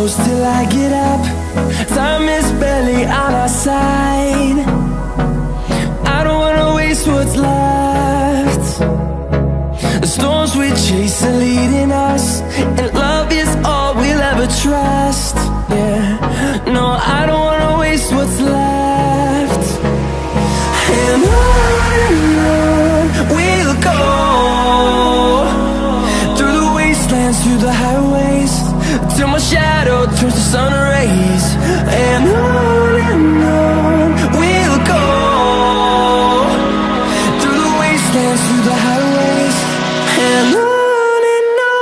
close till I get up. Time is barely on our side. I don't wanna waste what's left. The storms we chase are leading us, and love is all we'll ever trust. Yeah, no, I don't wanna waste what's left. And on we'll go, through the wastelands, through the highways, till my shadow turns to sun rays. And on we'll go, through the wastelands, through the highways, and on we'll go.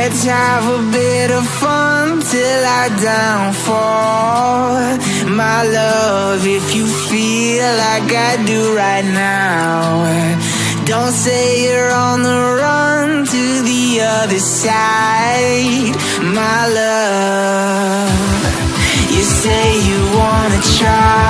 Let's have a bit of fun till I downfall. My love, if you feel like I do right now, don't say you're on the run to the other side. My love, you say you wanna try,